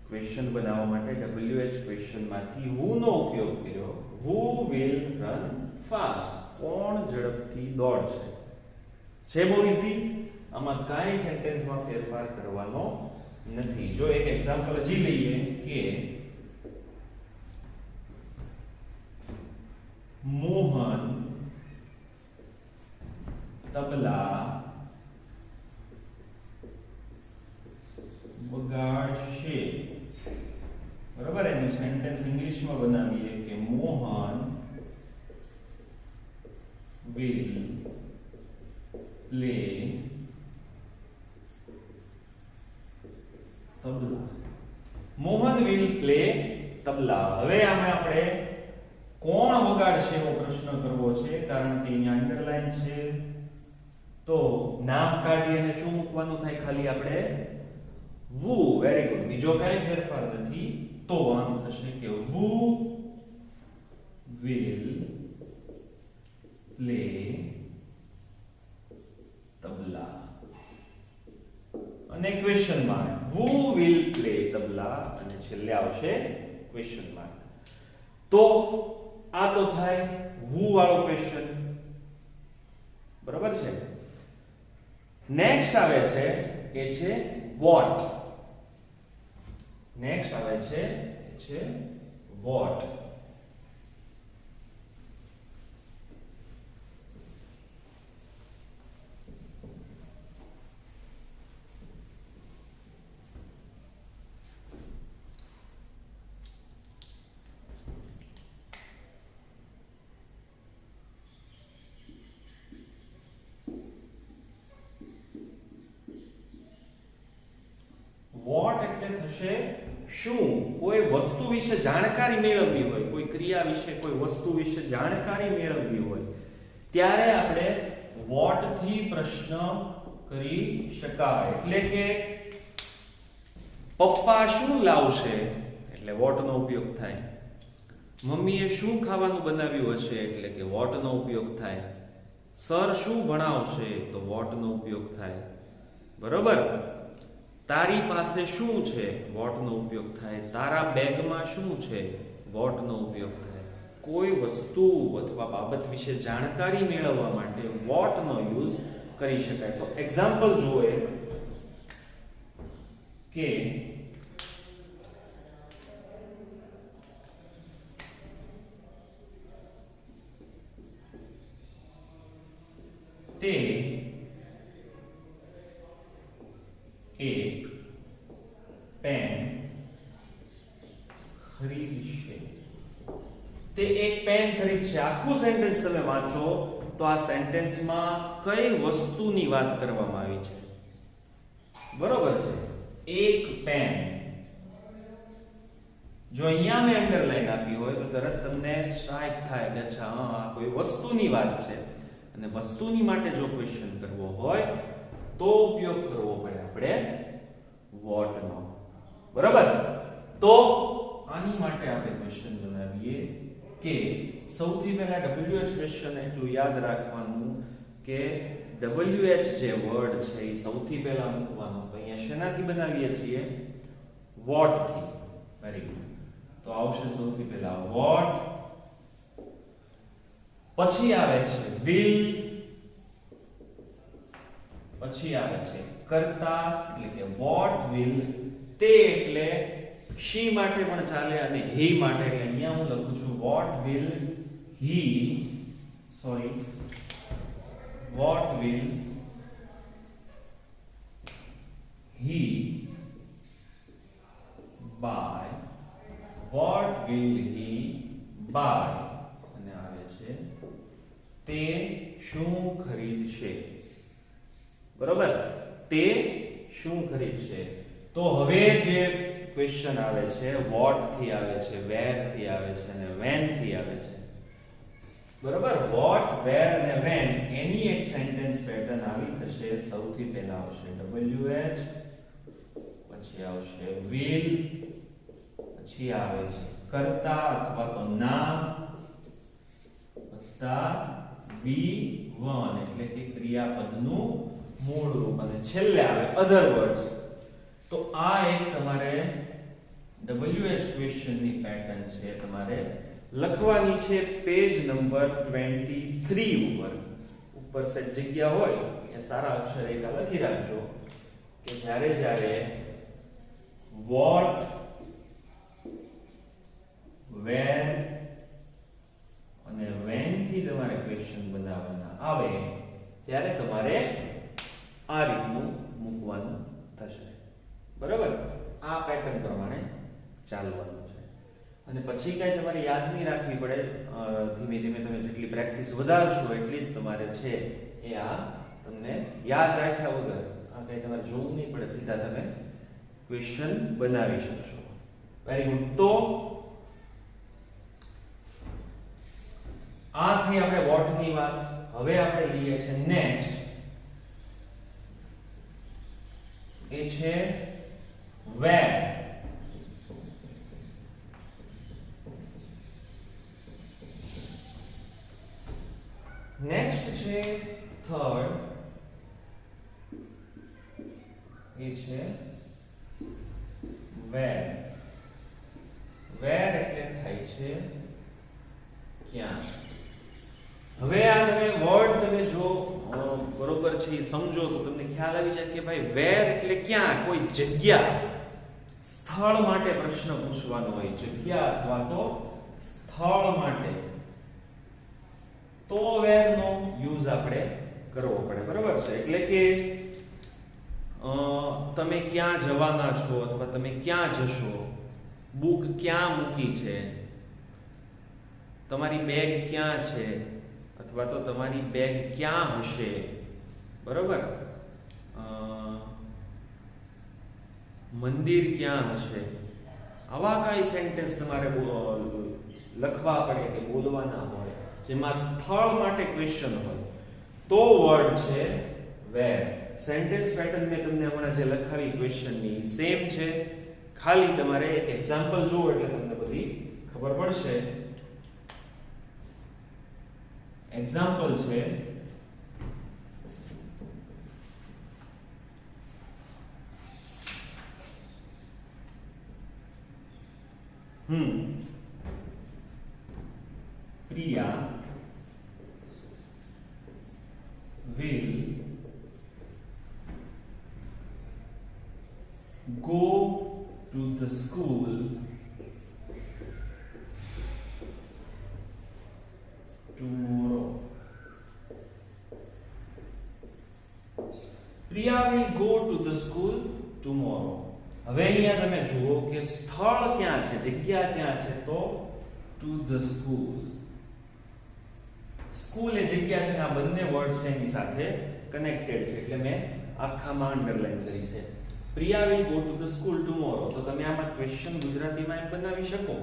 ક્વેશ્ચન બનાવવા માટે WH ક્વેશ્ચન માંથી who નો ઉપયોગ કર્યો. who will run fast. કોણ ઝડપથી દોડશે. છે બહુ ઈઝી. આમાં કાંઈ સેન્ટેન્સમાં ફેરફાર કરવાનો નથી. જો એક એક્ઝામ્પલ હજી લઈએ કે મોહન તબલા બગાડશે. બરાબર, એનું સેન્ટેન્સ ઇંગ્લિશમાં બનાવીએ કે Mohan will play tabla. Mohan will play તબલા. હવે આમાં આપણે કોણ વગાડશે એવો પ્રશ્ન કરવો છે, કારણ કે અહીંયા અંડરલાઈન છે. તો નામ કાઢી અને શું મૂકવાનું થાય? ખાલી આપણે વુ. વેરી ગુડ, બીજો કાંઈ ફેરફાર નથી. તો આમ થશે કે વુ will play તબલા અને question mark. who will play તબલા અને છેલ્લે આવશે ક્વેશ્ચન માર્ક. તો આ તો થાય who વાળો ક્વેશ્ચન. બરાબર છે. નેક્સ્ટ આવે છે એ છે what. નેક્સ્ટ આવે છે એ છે what. વોટ એટલે થશે શું. કોઈ વસ્તુ વિશે જાણકારી મેળવવી હોય, કોઈ ક્રિયા વિશે, કોઈ વસ્તુ વિશે જાણકારી મેળવવી હોય ત્યારે આપણે વોટ થી પ્રશ્ન કરી શકાય. એટલે કે પપ્પા શું લાવશે એટલે વોટ નો ઉપયોગ થાય. મમ્મીએ શું ખાવાનું બનાવ્યું હશે એટલે કે વોટ નો ઉપયોગ થાય. સર શું ભણાવશે તો વોટ નો ઉપયોગ થાય. બરોબર. તારી પાસે શું છે વોટ નો ઉપયોગ થાય. તારા બેગમાં શું છે વોટ નો ઉપયોગ થાય. કોઈ વસ્તુ અથવા બાબત વિશે જાણકારી મેળવવા માટે વોટ નો યુઝ કરી શકાય. તો એક્ઝામ્પલ જોઈએ કે તે એક પેન ખરીદશે. તે એક પેન ખરીદશે. આખું સેન્ટેન્સ તમે વાંચો તો આ સેન્ટેન્સમાં કઈ વસ્તુની વાત કરવામાં આવી છે? બરોબર છે, એક પેન. જો અહીંયા મેં અંડરલાઈન આપી હોય તો તરત તમને સ્ટ્રાઇક થાય કે અચ્છા આ કોઈ વસ્તુની વાત છે. અને વસ્તુની માટે જો ક્વેશ્ચન કરવો હોય તો ઉપયોગ કરવો પડે આપણે વોટ નો. બરાબર? તો આની માટે આપણે ક્વેશ્ચન બનાવીએ કે સૌથી પહેલા WH ક્વેશ્ચન એટલું યાદ રાખવાનું કે WH જે વર્ડ છે એ સૌથી પહેલા મૂકવાનો. તો અહીંયા શેનાથી બનાવીએ છીએ? વોટ થી. Very good. તો આવશે સૌથી પહેલા વોટ, પછી આવે છે will, પછી આવે છે કર્તા એટલે કે what will, તે એટલે she માટે પણ ચાલે અને he માટે. એટલે અહીંયા હું લખું છું what will he buy, what will he buy, અને આવે છે તે શું ખરીદશે. બરોબર? તે શું ખરીદશે. તો હવે જે ક્વેશ્ચન આવે છે what થી આવે છે, where થી આવે છે અને when થી આવે છે. બરોબર? what, where અને when એની એક સેન્ટેન્સ પેટર્ન આવી થશે. સૌથી પહેલા આવશે WH, પછી આવશે will, પછી આવે છે કર્તા અથવા તો નામ વત્તા V1 એટલે કે ક્રિયાપદનું મૂળ રૂપ અને છેલ્લે આવે other words. તો આ એક તમારે WH ક્વેશ્ચન ની પેટર્ન છે, તમારે લખવાની છે પેજ નંબર 23 ઉપર સેટ જગ્યા હોય એ સારા અક્ષર એકા લખી રાખજો કે જ્યારે જ્યારે what, where અને when થી તમારે ક્વેશ્ચન બનાવવાના આવે ત્યારે તમારે આ રીતનું મૂકવાનું થશે. બરાબર? આ પેટર્ન પ્રમાણે ચાલવાનું છે. અને પછી કઈ તમારે યાદ નહીં રાખવી પડે. ધીમે ધીમે તમે જેટલી પ્રેક્ટિસ વધારશો એટલી જ તમારે છે એ આ તમને યાદ રાખ્યા વગર આ કઈ તમારે જોવું નહીં પડે, સીધા તમે ક્વેશ્ચન બનાવી શકશો. Very good. તો આ થઈ આપણે વોટ ની વાત. હવે આપણે લઈએ છે નેક્સ્ટ, એ છે where. નેક્સ્ટ છે થર્ડ, એ છે where. where એટલે થાય છે ક્યાં. હવે આ તમે વર્ડ તમે જો બરોબર છે સમજો તો તમને ખ્યાલ આવી જાય કે ભાઈ where એટલે ક્યાં, કોઈ જગ્યા, સ્થળ માટે પ્રશ્ન પૂછવાનો હોય, જગ્યા અથવા તો સ્થળ માટે, તો where નો યુઝ આપણે કરવો પડે. બરોબર છે? એટલે કે તમે ક્યાં જવાના છો અથવા તમે ક્યાં જશો, બુક ક્યાં મૂકી છે, તમારી બેગ ક્યાં છે અથવા તો તમારી બેગ ક્યાં હશે. બરોબર? મંદિર ક્યાં હશે. આવા કઈ સેન્ટેન્સ તમારે લખવા પડે કે બોલવાના હોય જેમાં સ્થળ માટે ક્વેશ્ચન હોય તો વર્ડ છે where. સેન્ટેન્સ પેટર્ન મેં તમને હમણાં જે લખાવી ક્વેશ્ચન ની સેમ છે, ખાલી તમારે એક એક્ઝામ્પલ જોવો એટલે તમને બધી ખબર પડશે. એક્ઝામ્પલ છે Priya will go to the school tomorrow. Priya will go to the school tomorrow. હવે અહીંયા તમે જુઓ કે સ્થળ ક્યાં છે, જગ્યા ક્યાં છે, તો ટુ ધ સ્કૂલ. સ્કૂલ એ જગ્યા છે, આ બંને વર્ડ્સ છે એની સાથે કનેક્ટેડ છે એટલે મેં આખામાં અંડરલાઈન કરી છે. Priya will go to the school tomorrow. તો તમે આમાં ક્વેશ્ચન ગુજરાતીમાં એમ બનાવી શકો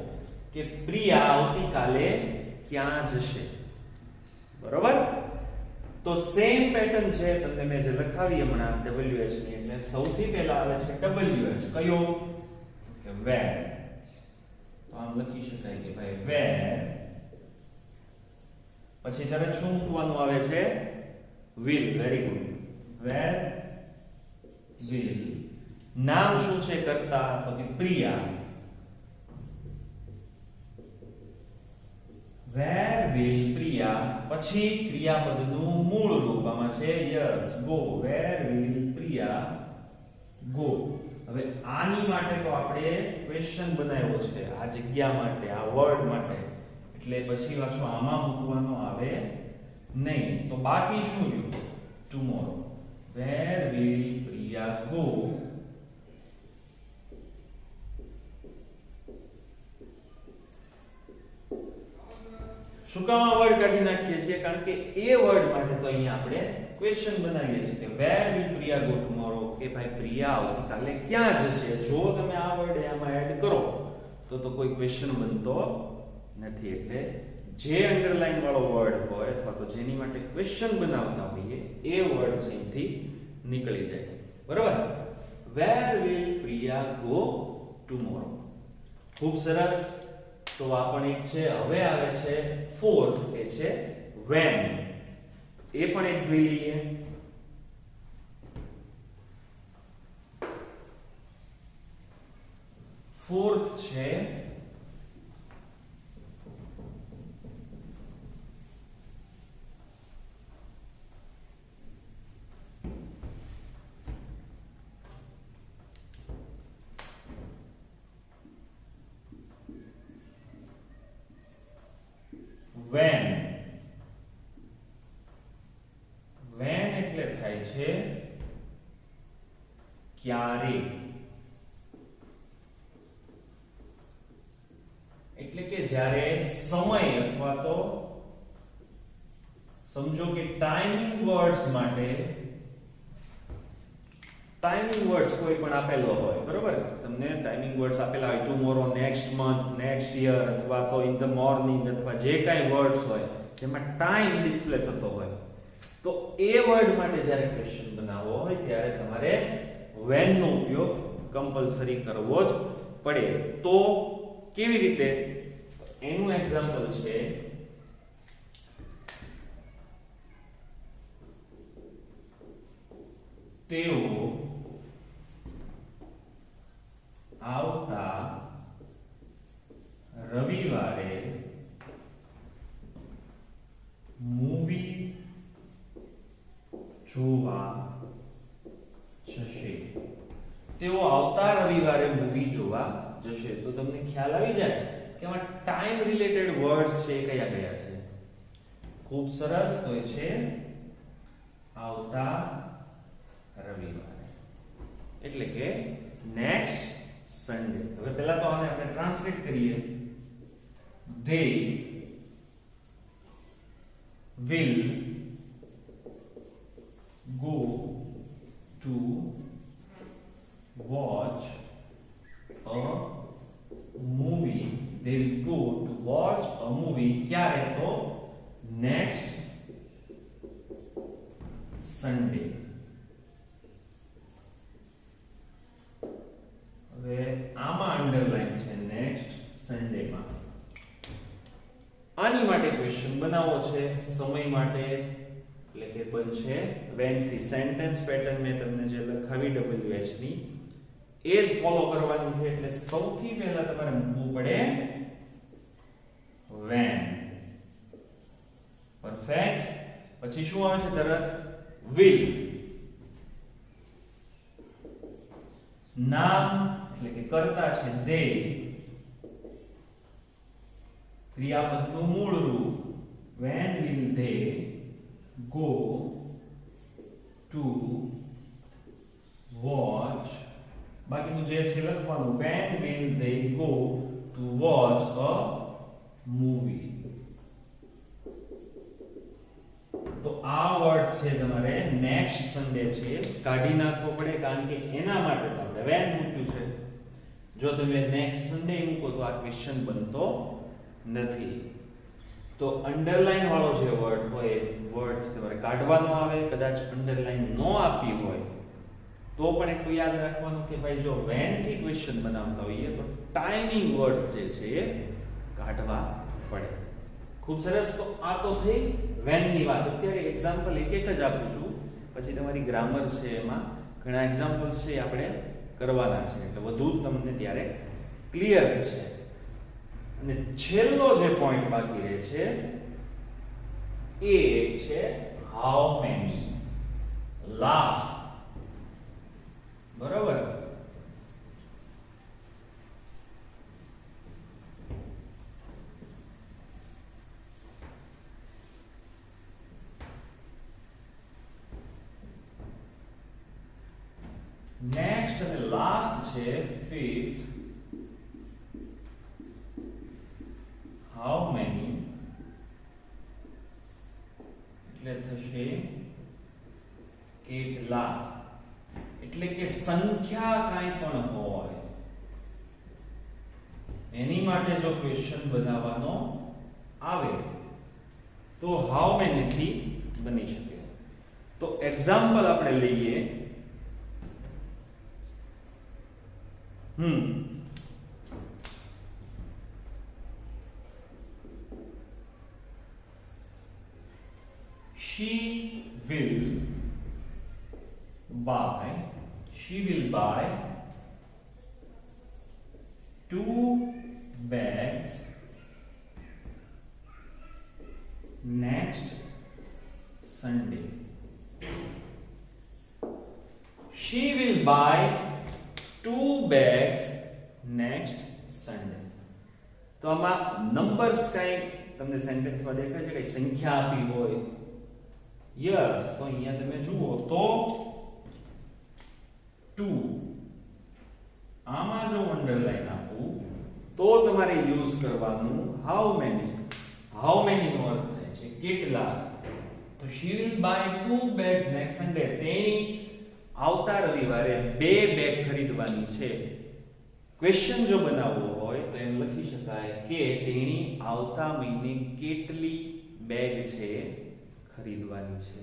કે પ્રિયા આવતીકાલે ક્યાં જશે. બરોબર? તો સેમ પેટર્ન છે તમને મેં જે લખાવી હમણાં WH ની. એટલે સૌથી પહેલા આવે છે WH. કયો? કે where. તો આમ લખી શકાય કે ભાઈ where. પછી તરત શું મૂકવાનું આવે છે? will. Very good. where will. નામ શું છે કરતા? તો કે પ્રિયા. where will Priya. પછી ક્રિયાપદનું મૂળ રૂપ આમાં છે yes go. where will Priya go. હવે આની માટે તો આપણે ક્વેશ્ચન બનાવ્યો છે આ જગ્યા માટે, આ વર્ડ માટે, એટલે પછી પાછું આમાં મૂકવાનો આવે નહીં. તો બાકી શું રહ્યું? Tomorrow. where will Priya go શું કામ આ વર્ડ કાઢી નાખીએ છીએ? કારણ કે એ વર્ડ માટે તો અહીંયા આપણે ક્વેશ્ચન બનાવીએ છીએ કે where will Priya go tomorrow. કે ભાઈ પ્રિયા આવતીકાલે ક્યાં જશે. જો તમે આ વર્ડ આમાં એડ કરો તો કોઈ ક્વેશ્ચન બનતો નથી. એટલે જે અંડરલાઈન વાળો વર્ડ હોય અથવા તો જેની માટે ક્વેશ્ચન બનાવતા હોઈએ એ વર્ડ અહીંથી નીકળી જાય. બરાબર? where will Priya go tomorrow. ખૂબ સરસ. તો આ પણ એક છે. હવે આવે છે ફોર્થ, એ છે when. એ પણ એક જોઈ લઈએ. ફોર્થ છે when. when એટલે થાય છે ક્યારે. એટલે કે જ્યારે સમય અથવા તો સમજો કે ટાઈમિંગ વર્ડ્સ માટે, ટાઈમિંગ વર્ડ્સ કોઈ પણ આપેલો હોય, બરોબર? તમને ટાઈમિંગ વર્ડ્સ આપેલા હોય tomorrow, next month, next year અથવા તો ઇન ધ મોર્નિંગ અથવા જે કાંઈ વર્ડ્સ હોય જેમાં ટાઈમ ડિસ્પ્લે થતો હોય, તો એ વર્ડ માટે જ્યારે ક્વેશ્ચન બનાવવો હોય ત્યારે તમારે when નો ઉપયોગ કમ્પલસરી કરવો જ પડે. તો કેવી રીતે? એનું એક્ઝામ્પલ છે તેઓ આવતા રવિવારે મૂવી જોવા જશે. તેઓ આવતા રવિવારે મૂવી જોવા જશે. તો તમને ખ્યાલ આવી જાય કે આમાં ટાઈમ રિલેટેડ વર્ડ્સ છે કયા કયા છે. ખૂબ સરસ. તો એ છે આવતા રવિવારે એટલે કે નેક્સ્ટ સન્ડે. હવે પહેલા તો આને આપણે ટ્રાન્સલેટ કરીએ. they will go to watch a movie. They will go to watch a movie. ક્યારે? તો next Sunday. હવે આમાં અંડરલાઈન છે નેક્સ્ટ સન્ડે માં. આની માટે ક્વેશ્ચન બનાવવો છે સમય માટે, એટલે કે બનશે when થી. સેન્ટેન્સ પેટર્ન મેં તમને જે લખાવી WH ની એ જ ફોલો કરવાની છે. એટલે સૌથી પહેલા તમારે મૂકવું પડે when. પરફેક્ટ. પછી શું આવે છે તરત? will. નામ એટલે કે કર્તા છે they. ક્રિયાપદનું મૂળ રૂપ when will they go to watch. બાકીનું જે છે લખવાનું when will they go to watch a movie. તો આ વર્ડ છે તમારે નેક્સ્ટ સન્ડે છે કાઢી નાખવો પડે, કારણ કે એના માટે તો આપણે વેન મૂક્યું છે. જો તમે નેક્સ્ટ સન્ડે મૂકો તો આ ક્વેશ્ચન બનતો નથી. તો અંડરલાઈન વાળો જે વર્ડ હોય વર્ડ તમારે કાઢવાનો આવે. કદાચ અંડરલાઈન ન આપી હોય તો પણ એટલું યાદ રાખવાનું કે ભાઈ જો વેન થી ક્વેશ્ચન બનાવતા હોઈએ તો ટાઈમિંગ વર્ડ જે છે એ કાઢવા પડે. ખૂબ સરસ. તો આ તો થઈ વેન ની વાત. અત્યારે એક્ઝામ્પલ એક જ આપું છું, પછી તમારી ગ્રામર છે એમાં ઘણા એક્ઝામ્પલ્સ છે આપણે કરવાના છે, એટલે વધુ તમને ત્યારે ક્લિયર થશે. અને છેલ્લો જે પોઈન્ટ બાકી રહે છે એ છે હાઉ મેની. લાસ્ટ. બરોબર. નેક્સ્ટ અને લાસ્ટ છે ફિફ્થ. હાઉ મેની એટલે થશે કેટલા. એટલે કે સંખ્યા કાંઈ પણ હોય એની માટે જો ક્વેશ્ચન બનાવવાનો આવે તો હાઉ મેની થી બની શકે. તો એક્ઝામ્પલ આપણે લઈએ. She will buy 2 bags next Sunday. She will buy 2 bags next Sunday. તો આમાં નંબર્સ કઈ તમને સેન્ટેન્સમાં દેખાય છે, કઈ સંખ્યા આપી હોય? યસ. તો અહીંયા તમે જુઓ તો 2. આમાં જો અંડરલાઈન આપું તો તમારે યુઝ કરવાનું હાઉ મેની. હાઉ મેની નો અર્થ થાય છે કેટલા. તો she will buy 2 bags next Sunday. તેની આવતા રવિવારે 2 બેગ ખરીદવાની છે. ક્વેશ્ચન જો બનાવવો હોય તો એમ લખી શકાય કે તેણી આવતા મહિને કેટલી બેગ છે ખરીદવાની છે.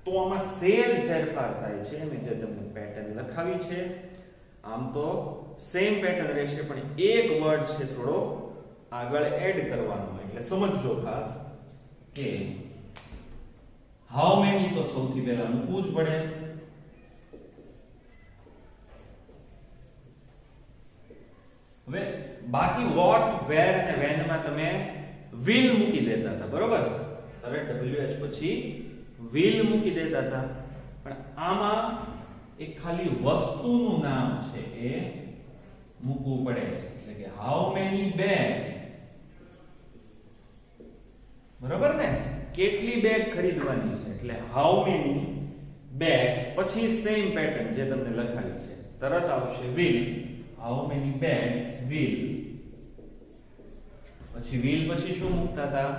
તો આમાં સેજ ફેરફાર થાય છે. મેં જે તમને પેટર્ન લખાવી છે આમ તો સેમ પેટર્ન રહેશે, પણ એક વર્ડ છે થોડો આગળ એડ કરવાનો. એટલે સમજજો ખાસ કે હાઉ મેની તો સૌથી પહેલા મૂકવું જ પડે. હવે બાકી વોટ, વેર અને વેન માં તમે will મૂકી દેતા હતા, બરોબર? તરત WH પછી will મૂકી દેતા હતા. પણ આમાં એક ખાલી વસ્તુનું નામ છે એ મૂકવું પડે. એટલે કે હાઉ મેની બેગ્સ. બરોબર ને? કેટલી બેગ ખરીદવાની છે એટલે હાઉ મેની બેગ્સ. પછી સેમ પેટર્ન જે તમને લખાવી છે તરત આવશે will. How many bags will. પછી will પછી શું મૂકતા હતા?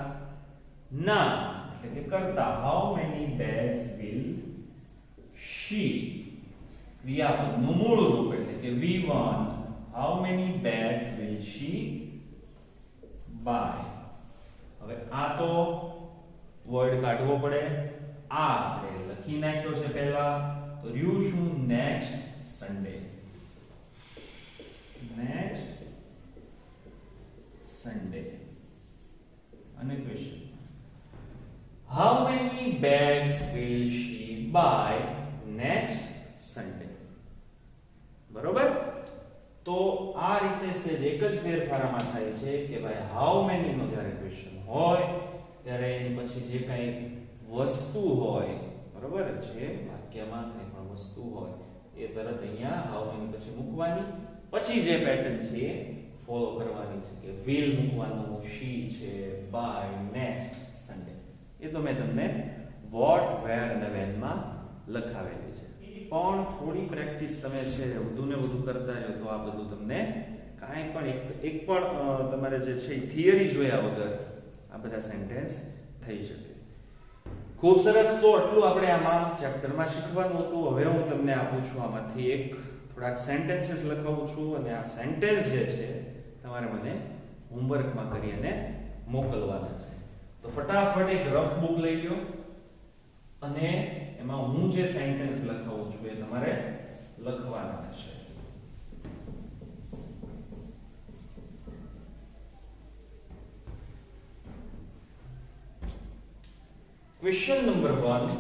ના, એટલે કે કરતા. How many bags will she. ક્રિયાપદનું મૂળ રૂપ એટલે કે V1. How many bags will she buy. હવે આ તો વર્ડ કાઢવો પડે. આ આપણે લખી નાખ્યો છે પહેલા. તો રહ્યું શું? Next Sunday. next Sunday. અને question how many bags will she buy next Sunday. બરોબર? તો આ રીતે છે એક જ ફેરફારમાં થાય છે કે ભાઈ how many નો જ્યારે ક્વેશ્ચન હોય ત્યારે એની પછી જે કઈ વસ્તુ હોય, બરોબર છે, વાક્યમાં કઈ પણ વસ્તુ હોય એ તરત અહીંયા how many પછી મૂકવાની. પછી જે પેટર્ન છે એ ફોલો કરવાની છે કે will મૂકવાનું, she છે, by, next Sunday. એ તો મેં તમને what, where અને when માં લખાવેલી છે. પણ થોડી પ્રેક્ટિસ તમે છે વધુ ને વધુ કરતા રહો તો આ બધું તમને કાંઈ પણ એક પણ તમારે જે છે થિયરી જોયા વગર આ બધા સેન્ટેન્સ થઈ શકે. ખૂબ સરસ. તો આટલું આપણે આમાં ચેપ્ટરમાં શીખવાનું હતું. હવે હું તમને આપું છું આમાંથી એક થોડાક સેન્ટેન્સીસ લખાવું છું અને આ સેન્ટેન્સ જે છે તમારે મને હોમવર્કમાં કરી અને મોકલવાના છે. તો ફટાફટ એક રફ બુક લઈ લો અને એમાં હું જે સેન્ટેન્સ લખાવું છું એ તમારે લખવાના છે. Question number 1.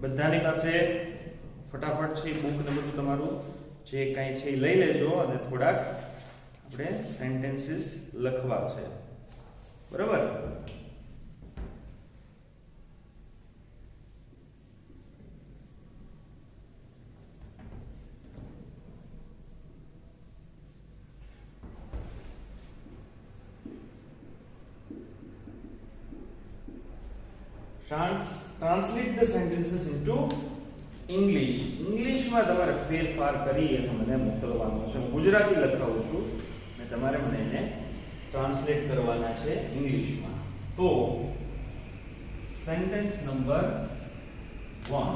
બધાની પાસે ફટાફટ છે બુક ને બધું તમારું જે કાંઈ છે એ લઈ લેજો અને થોડાક આપણે સેન્ટેન્સીસ લખવા છે. બરાબર? Translate the sentences into English. ઇંગ્લિશમાં તમારે ફેરફાર કરી અને મને મોકલવાનો છે. હું ગુજરાતી લખાવું છું અને તમારે મને એને ટ્રાન્સલેટ કરવાના છે ઇંગ્લિશમાં. તો સેન્ટેન્સ નંબર 1.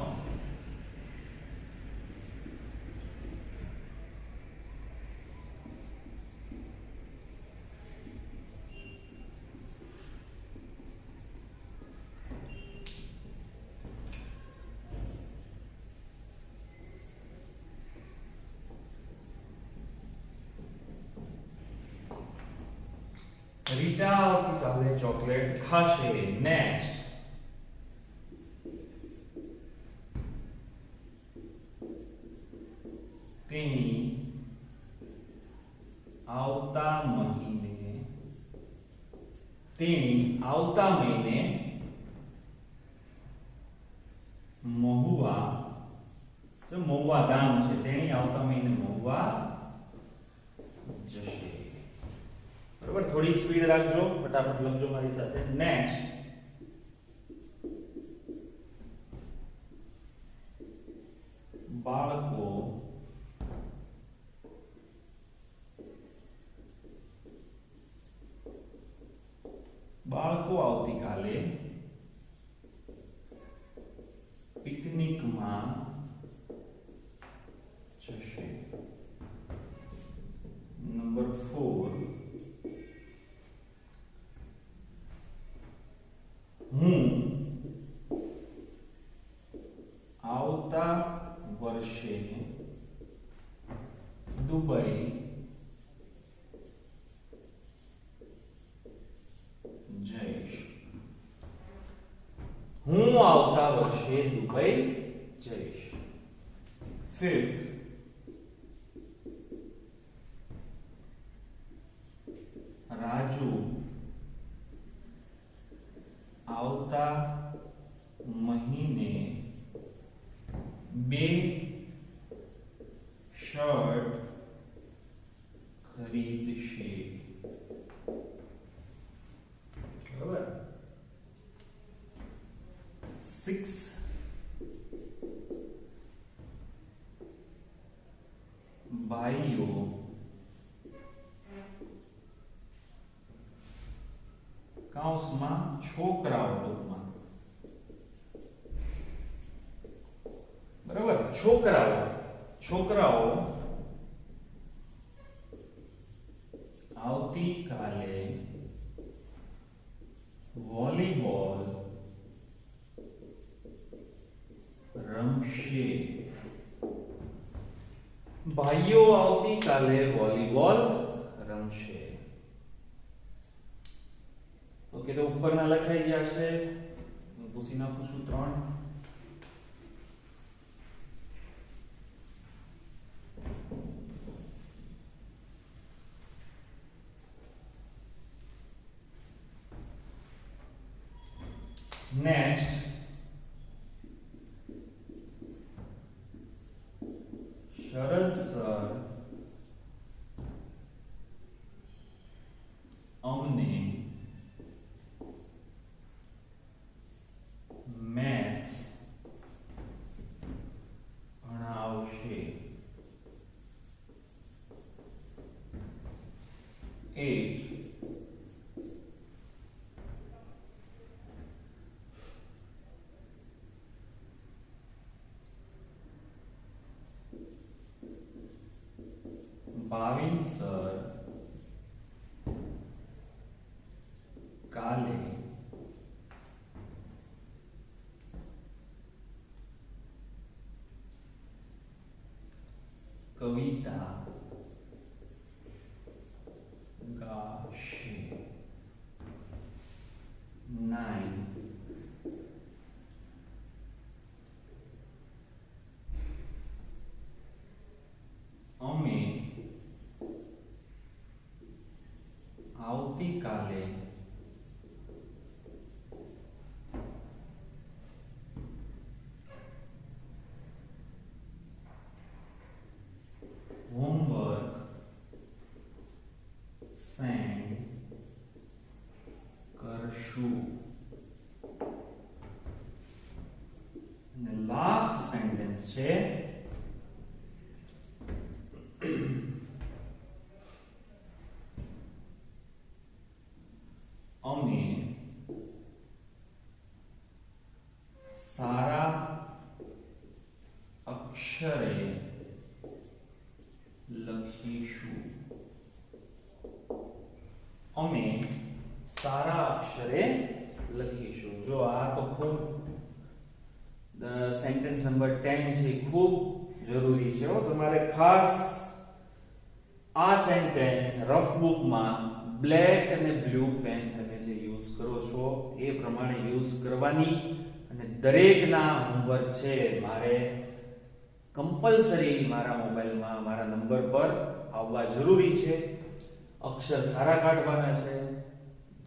રીટા આવતીકાલે ચોકલેટ ખાશે. નેક્સ્ટ. તેણી આવતા મહિને મહુવા ગામ છે. તેણી આવતા મહિને મહુવા જશે. બરાબર? થોડી સ્પીડ રાખજો, ફટાફટ લખજો મારી સાથે. નેક્સ્ટ. બાળકો આવતીકાલે પિકનિકમાં જશે. નંબર 4. હું આવતા વર્ષે દુબઈ જઈશ. હું આવતા વર્ષે દુબઈ જઈશ. 5th. રાજુ આવતા મહિને 2 શર્ટ ખરીદશે. બરાબર? 6. ભાઈઓ કૌંસમાં છોકરાઓ ટૂંકમાં. બરાબર? છોકરાઓ આવતીકાલે વોલીબોલ રમશે. ભાઈઓ આવતીકાલે વોલીબોલ રમશે. ઓકે, તો ઉપરના લખાઈ ગયા છે. હું પૂછી નાખું છું 3. નેક્સ્ટ શરદ સર અમને મેથ્સ ભણાવશે. 8 ભાવિન સર કાલે કવિતા ગાશે. 9 અમે આવતીકાલે હોમવર્ક સેન્ડ કરશું. અને લાસ્ટ સેન્ટેન્સ છે અમે સારા અક્ષરે લખીશું. અમે સારા અક્ષરે લખીશું. જો આ તો ખૂબ સેન્ટેન્સ નંબર 10 છે, ખૂબ જરૂરી છે. તમારે ખાસ આ સેન્ટેન્સ રફ બુકમાં બ્લેક અને બ્લુ પેન તમે જે યુઝ કરો છો એ પ્રમાણે યુઝ કરવાની. અને દરેકના હોમવર્ક છે મારે કમ્પલસરી મારા મોબાઈલમાં મારા નંબર પર આવવા જરૂરી છે. અક્ષર સારા કાઢવાના છે.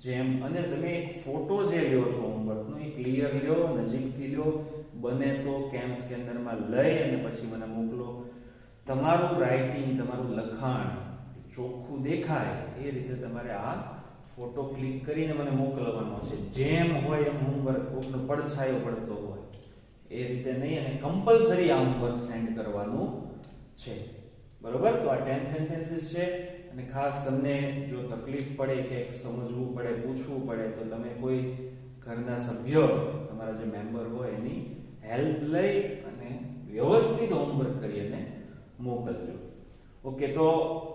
જેમ અને તમે એક ફોટો જે લ્યો છો હોમવર્કનો એ ક્લિયર લ્યો, નજીકથી લ્યો, બને તો કેમ સ્કેનરમાં લઈ અને પછી મને મોકલો. તમારું રાઇટિંગ, તમારું લખાણ ચોખ્ખું દેખાય એ રીતે તમારે આ ફોટો ક્લિક કરીને મને મોકલવાનો છે. જેમ હોય એમ હોમવર્ક કોકનો પડછાયો પડતો હોય એ રીતે નહીં, અને કમ્પલસરી આ હોમવર્ક સેન્ડ કરવાનું છે. બરોબર? તો આ 10 સેન્ટેન્સીસ છે. અને ખાસ તમને જો તકલીફ પડે કે સમજવું પડે, પૂછવું પડે તો તમે કોઈ ઘરના સભ્ય, તમારા જે મેમ્બર હોય એની હેલ્પ લઈ અને વ્યવસ્થિત હોમવર્ક કરીને મોકલજો. ઓકે, તો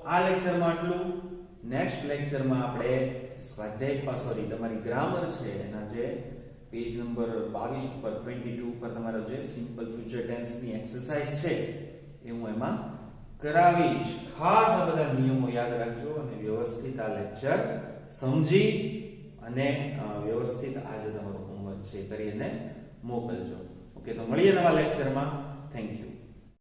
આ લેક્ચરમાં આટલું. નેક્સ્ટ લેક્ચરમાં આપણે સ્વાધ્યાય તમારી ગ્રામર છે એના જે પેજ નંબર 22 ઉપર 22 ઉપર તમારો જે સિમ્પલ ફ્યુચર ટેન્સ ની એક્સરસાઇઝ છે એ હું એમાં કરાવીશ. ખાસ આ બધા નિયમો યાદ રાખજો અને વ્યવસ્થિત આ લેક્ચર સમજી અને વ્યવસ્થિત આજે તમારું હોમવર્ક છે કરીને મોકલજો. ઓકે, તો મળીએ નવા લેક્ચરમાં. Thank you.